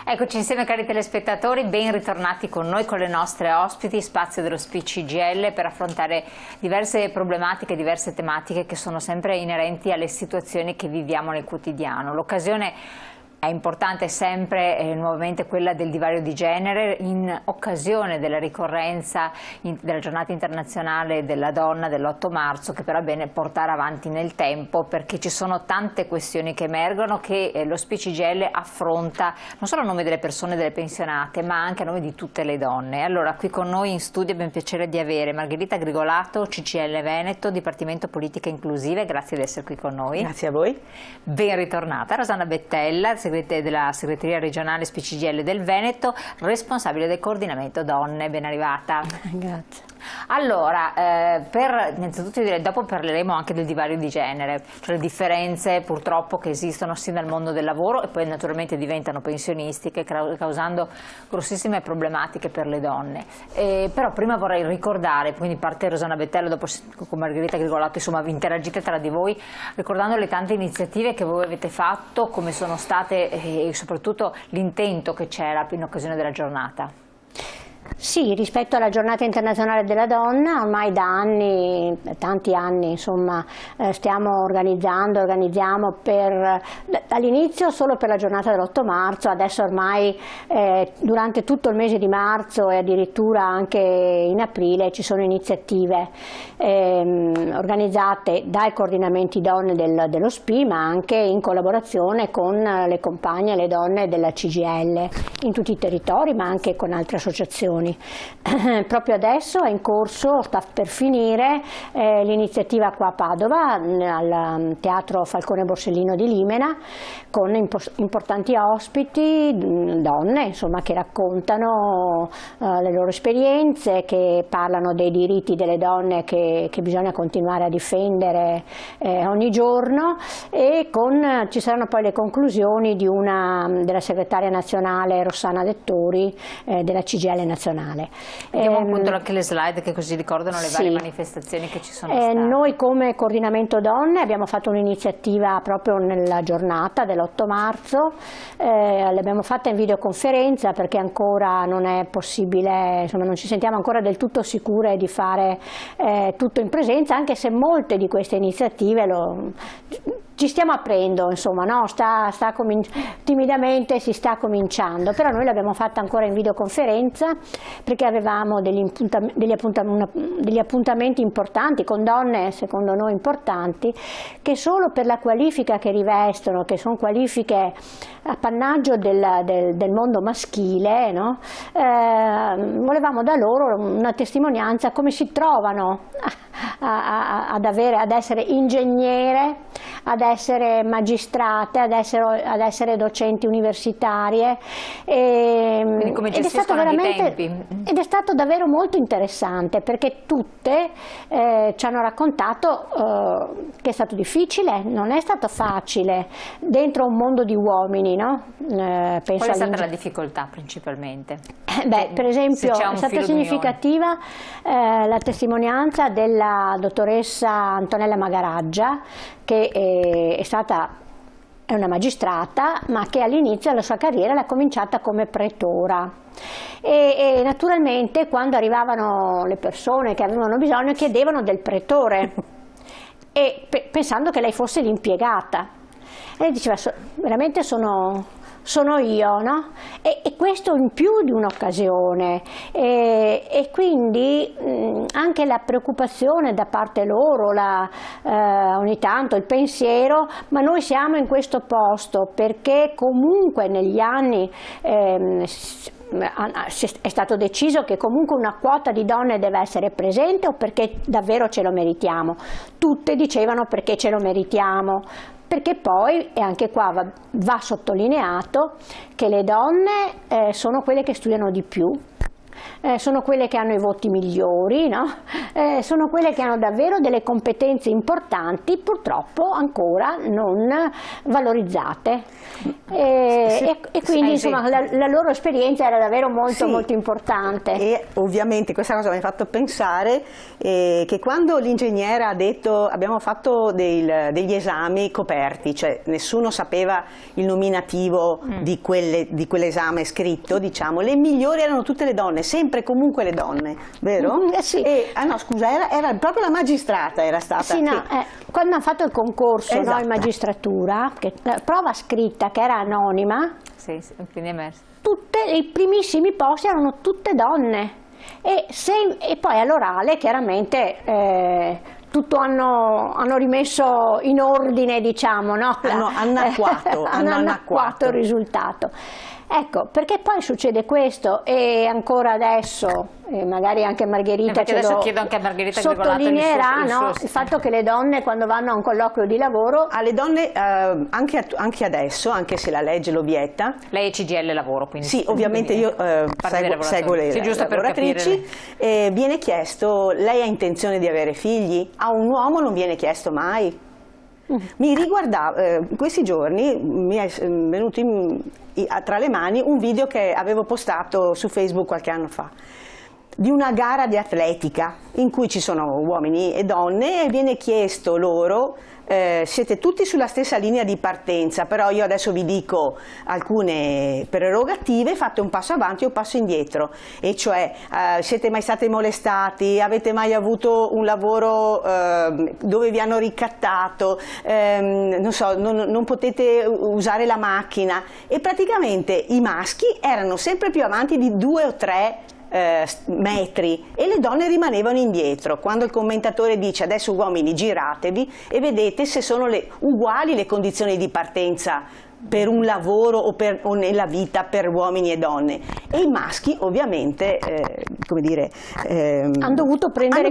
Eccoci insieme cari telespettatori, ben ritornati con noi, con le nostre ospiti, spazio dello CGIL per affrontare diverse problematiche, diverse tematiche che sono sempre inerenti alle situazioni che viviamo nel quotidiano. L'occasione è importante sempre nuovamente quella del divario di genere in occasione della ricorrenza della giornata internazionale della donna dell'8 marzo, che però è bene portare avanti nel tempo perché ci sono tante questioni che emergono che lo CGIL affronta non solo a nome delle persone, delle pensionate, ma anche a nome di tutte le donne. Allora qui con noi in studio abbiamo il piacere di avere Margherita Grigolato, CGIL Veneto, Dipartimento Politiche Inclusive, grazie di essere qui con noi. Grazie a voi. Ben ritornata. Rosanna Bettella, della segreteria regionale CGIL del Veneto, responsabile del coordinamento donne, ben arrivata. Grazie. Allora, innanzitutto direi, dopo parleremo anche del divario di genere, cioè le differenze purtroppo che esistono sia nel mondo del lavoro e poi naturalmente diventano pensionistiche, causando grossissime problematiche per le donne. Però prima vorrei ricordare, quindi parte Rosanna Bettella, dopo con Margherita Grigolato, insomma vi interagite tra di voi, ricordando le tante iniziative che voi avete fatto, come sono state e soprattutto l'intento che c'era in occasione della giornata. Sì, rispetto alla giornata internazionale della donna, ormai da anni, tanti anni, insomma, organizziamo all'inizio solo per la giornata dell'8 marzo, adesso ormai durante tutto il mese di marzo e addirittura anche in aprile ci sono iniziative organizzate dai coordinamenti donne dello SPI, ma anche in collaborazione con le compagne e le donne della CGIL in tutti i territori, ma anche con altre associazioni. Proprio adesso è in corso, sta per finire l'iniziativa qua a Padova al Teatro Falcone Borsellino di Limena con importanti ospiti, donne insomma, che raccontano le loro esperienze, che parlano dei diritti delle donne che bisogna continuare a difendere ogni giorno, e ci saranno poi le conclusioni della segretaria nazionale Rossana Dettori della CGIL nazionale. Vediamo appunto anche le slide che così ricordano le varie manifestazioni che ci sono state. Noi come coordinamento donne abbiamo fatto un'iniziativa proprio nella giornata dell'8 marzo, l'abbiamo fatta in videoconferenza perché ancora non è possibile, insomma non ci sentiamo ancora del tutto sicure di fare tutto in presenza, anche se molte di queste iniziative ci stiamo aprendo, insomma, no? Timidamente si sta cominciando, però noi l'abbiamo fatta ancora in videoconferenza perché avevamo degli appuntamenti importanti con donne, secondo noi importanti, che solo per la qualifica che rivestono, che sono qualifiche appannaggio del mondo maschile, no? Volevamo da loro una testimonianza come si trovano ad essere ingegnere, ad essere magistrate, ad essere docenti universitarie, quindi come gestiscono i tempi. Ed è stato davvero molto interessante perché tutte ci hanno raccontato che è stato difficile, non è stato facile dentro un mondo di uomini, no? Qual è stata la difficoltà principalmente? Per esempio è stata significativa la testimonianza della dottoressa Antonella Magaraggia, che è una magistrata, ma che all'inizio della sua carriera l'ha cominciata come pretora. E naturalmente quando arrivavano le persone che avevano bisogno chiedevano del pretore, e pensando che lei fosse l'impiegata. E lei diceva: veramente sono io, no? E questo in più di un'occasione, e quindi anche la preoccupazione da parte loro, ogni tanto il pensiero, ma noi siamo in questo posto perché comunque negli anni è stato deciso che comunque una quota di donne deve essere presente, o perché davvero ce lo meritiamo. Tutte dicevano perché ce lo meritiamo, perché poi, e anche qua va sottolineato, che le donne sono quelle che studiano di più, sono quelle che hanno i voti migliori, no? Sono quelle che hanno davvero delle competenze importanti, purtroppo ancora non valorizzate. E quindi insomma la loro esperienza era davvero molto importante. E ovviamente questa cosa mi ha fatto pensare che quando l'ingegnere ha detto abbiamo fatto degli esami coperti, cioè nessuno sapeva il nominativo di quell'esame scritto, diciamo, le migliori erano tutte le donne, sempre e comunque le donne, vero? Sì. No, scusa, era proprio la magistrata era stata. Sì, no, quando hanno fatto il concorso, no, in magistratura, la prova scritta che era anonima, quindi è emerso. I primissimi posti erano tutte donne e poi all'orale chiaramente tutto hanno rimesso in ordine, diciamo, no? Hanno anacquato il risultato. Ecco, perché poi succede questo e ancora adesso, magari anche Margherita ce lo chiedo anche a Margherita sottolineerà, no? Il fatto che le donne quando vanno a un colloquio di lavoro... Alle donne anche adesso, anche se la legge lo vieta... Lei è CGIL Lavoro, quindi... Sì, ovviamente io seguo le lavoratrici, viene chiesto, lei ha intenzione di avere figli? A un uomo non viene chiesto mai. Mi riguardava, questi giorni mi è venuto tra le mani un video che avevo postato su Facebook qualche anno fa di una gara di atletica in cui ci sono uomini e donne e viene chiesto loro siete tutti sulla stessa linea di partenza, però io adesso vi dico alcune prerogative, fate un passo avanti e un passo indietro, e cioè siete mai stati molestati, avete mai avuto un lavoro dove vi hanno ricattato, non so, non potete usare la macchina, e praticamente i maschi erano sempre più avanti di 2 o 3 metri e le donne rimanevano indietro. Quando il commentatore dice adesso uomini giratevi e vedete se sono uguali le condizioni di partenza per un lavoro o nella vita per uomini e donne, e i maschi ovviamente come dire, hanno dovuto prendere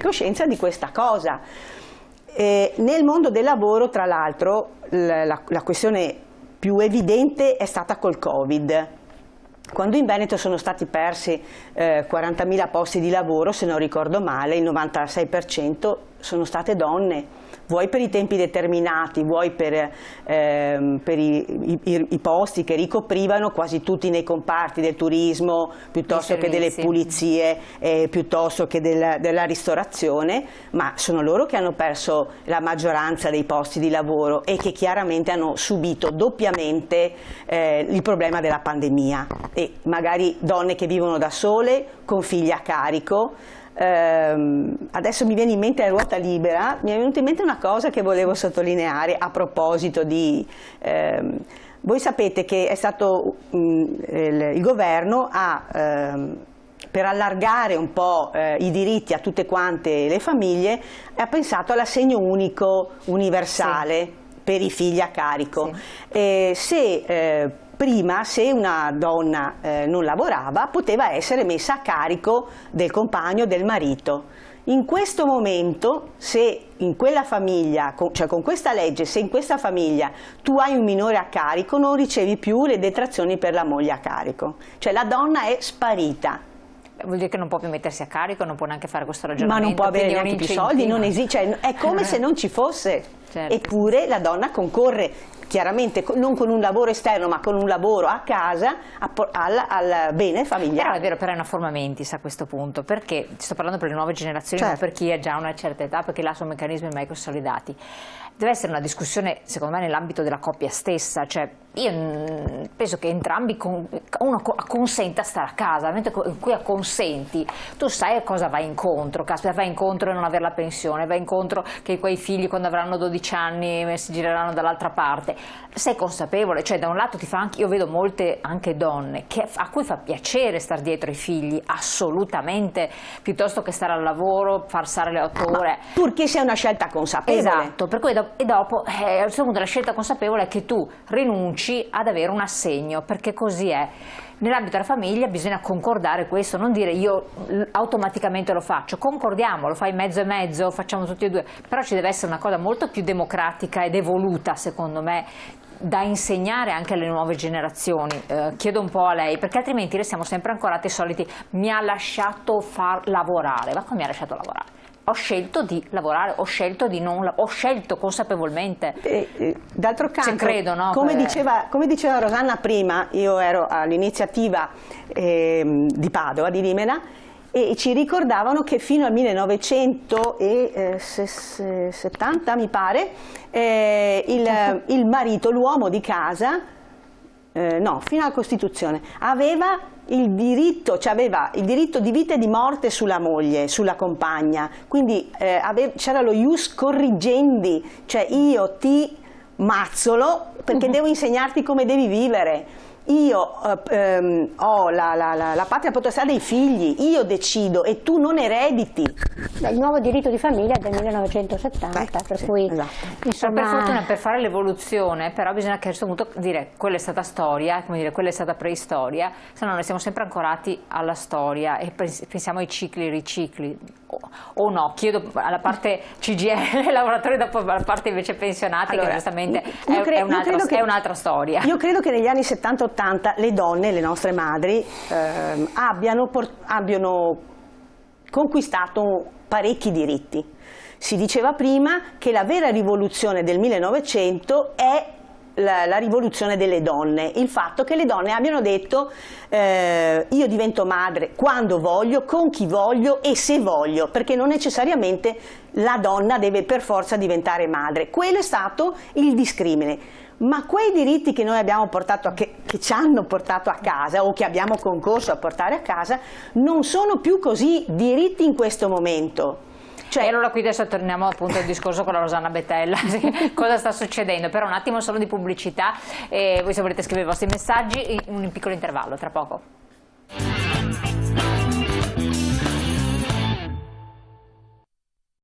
coscienza di questa cosa. Nel mondo del lavoro, tra l'altro, la questione più evidente è stata col Covid. Quando in Veneto sono stati persi 40.000 posti di lavoro, se non ricordo male, il 96% sono state donne, vuoi per i tempi determinati, vuoi per i posti che ricoprivano quasi tutti nei comparti del turismo, piuttosto che delle pulizie, piuttosto che della ristorazione, ma sono loro che hanno perso la maggioranza dei posti di lavoro e che chiaramente hanno subito doppiamente il problema della pandemia, e magari donne che vivono da sole con figli a carico. Adesso mi viene in mente la ruota libera, mi è venuta in mente una cosa che volevo sottolineare a proposito di... voi sapete che è stato il governo per allargare un po' i diritti a tutte quante le famiglie, ha pensato all'assegno unico universale per i figli a carico. Prima, se una donna non lavorava, poteva essere messa a carico del compagno, del marito. In questo momento, se in quella famiglia, cioè con questa legge, se in questa famiglia tu hai un minore a carico, non ricevi più le detrazioni per la moglie a carico. Cioè la donna è sparita. Vuol dire che non può più mettersi a carico, non può neanche fare questo ragionamento. Ma non può avere neanche più soldi, non esiste, cioè, è come se non ci fosse. Certo. Eppure la donna concorre, chiaramente non con un lavoro esterno ma con un lavoro a casa al bene familiare. Però è una forma mentis a questo punto, perché sto parlando per le nuove generazioni, certo, ma per chi ha già una certa età, perché là sono meccanismi mai consolidati. Deve essere una discussione, secondo me, nell'ambito della coppia stessa, cioè io penso che entrambi, uno consenta a stare a casa, mentre in cui acconsenti, tu sai a cosa vai incontro, caspita, vai incontro a non avere la pensione, vai incontro che quei figli quando avranno 12 anni si gireranno dall'altra parte, sei consapevole, cioè da un lato ti fa anche, io vedo molte anche donne a cui fa piacere star dietro ai figli, assolutamente, piuttosto che stare al lavoro, far stare le 8 ore. Purché sia una scelta consapevole. Esatto, per cui e dopo il secondo, la scelta consapevole è che tu rinunci riesci ad avere un assegno, perché così è. Nell'ambito della famiglia bisogna concordare questo, non dire io automaticamente lo faccio, concordiamo, lo fai mezzo e mezzo, facciamo tutti e due, però ci deve essere una cosa molto più democratica ed evoluta, secondo me, da insegnare anche alle nuove generazioni. Chiedo un po' a lei, perché altrimenti restiamo sempre ancorati ai soliti mi ha lasciato far lavorare. Ma come mi ha lasciato lavorare? Ho scelto di lavorare, ho scelto di non ho scelto consapevolmente. D'altro canto, credo, no? come diceva Rosanna prima, io ero all'iniziativa di Padova, di Limena, e ci ricordavano che fino al 1970, mi pare, il marito, l'uomo di casa, no, fino alla Costituzione, aveva il diritto di vita e di morte sulla moglie, sulla compagna, quindi c'era lo ius corrigendi, cioè io ti mazzolo perché devo insegnarti come devi vivere. Io ho la patria potestà dei figli, io decido e tu non erediti. Il nuovo diritto di famiglia è del 1970, per cui insomma... Per fortuna, per fare l'evoluzione, però bisogna che a un certo punto dire quella è stata storia, come dire quella è stata preistoria, se no noi siamo sempre ancorati alla storia e pensiamo ai cicli e ricicli. O no, chiedo alla parte CGIL, lavoratori, dopo alla parte invece pensionati, allora, che giustamente è un'altra storia. Io credo che negli anni 70-80 le donne, le nostre madri, abbiano conquistato parecchi diritti. Si diceva prima che la vera rivoluzione del 1900 è la rivoluzione delle donne, il fatto che le donne abbiano detto io divento madre quando voglio, con chi voglio e se voglio, perché non necessariamente la donna deve per forza diventare madre. Quello è stato il discrimine. Ma quei diritti che noi abbiamo portato che ci hanno portato a casa o che abbiamo concorso a portare a casa non sono più così diritti in questo momento. Cioè, e allora qui adesso torniamo appunto al discorso con la Rosanna Betella, cosa sta succedendo? Però un attimo solo di pubblicità, e voi se volete scrivere i vostri messaggi, un piccolo intervallo, tra poco.